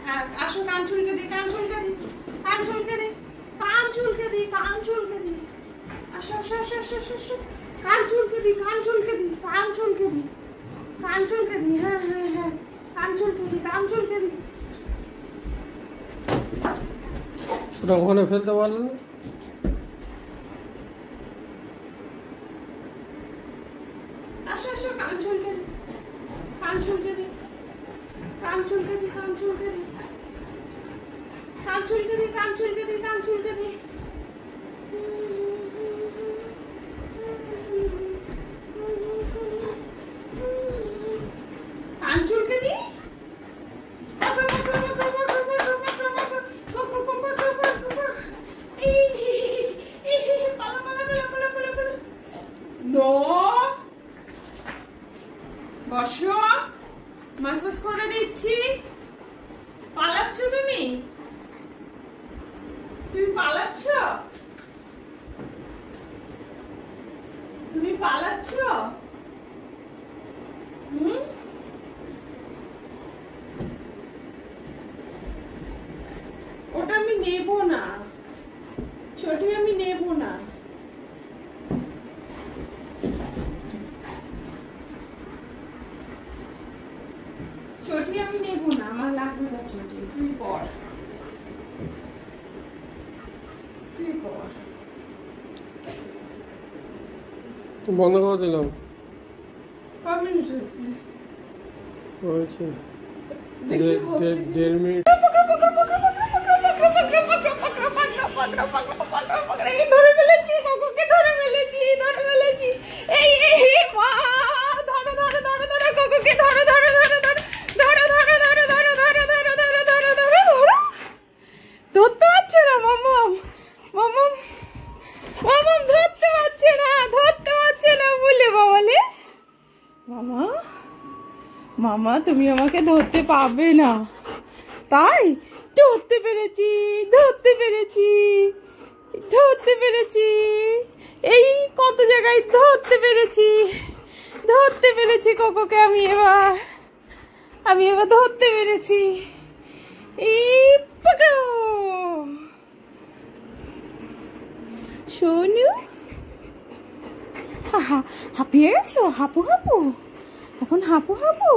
হ্যাঁ আসো, কান চুলকে দি, কান চুলকে দি, কান চুলকে দি, কান চুলকে দি, কান চুলকে দি। আসো আসো আসো আসো আসো আসো, কান চুলকে দি, কান চুলকে দি, কান চুলকে দি, কান চুলকে দি। হ্যাঁ হ্যাঁ হ্যাঁ, কান চুলকে দি, কান চুলকে দি। ওটা ওখানে ফেলতে পারলে না? আসো আসো, কান চুলকে দি, কান চুলকে দি, কান চুলকে দি, কান চুলকে দি, কান চুলকে দি, কান চুলকে দি, কান চুলকে দি। কান চুলকে দি। বসো, ম্যাসাজ করে দিচ্ছি। পালাচ্ছ তুমি? তুমি পালাচ্ছ? তুমি পালাচ্ছ? ওটা আমি নেব না ছোটি, আমি নেব না। ছোটি আমি নেব না, আমার লাগবে না ছোটি। তুই পর, তুই পর। বন্ধ করে দিলাম। কয় মিনিট হয়েছে? হয়েছে দেখি হচ্ছে। 1.5 মিনিট। ধরে ফেলেছি, কাকুকে ধরে ফেলেছি, ধরে ফেলেছি। এই মা, ধরো ধরো ধরো ধরো, কাকুকে ধরো ধরো ধরো ধরো ধরো ধরো ধরো ধরো ধরো ধরো ধরো ধরো ধরো ধরো। ধরতে পারছে না মামাম, মামাম মামাম ধরতে পারছে না, ধরতে পারছে না বলে বাবালে। মামা, মামা তুমি আমাকে ধরতে পারবে না, তাই ধরতে পেরেছি, ধরতে পেরেছি, ধরতে পেরেছি। এই কত জায়গায় ধরতে পেরেছি, ধরতে পেরেছি কোকোকে। আমি এবার ধরতে পেরেছি। এই পকড়ো সোনু। হাঁপিয়ে গেছো? হাঁপু হাঁপু, এখন হাঁপু হাঁপু।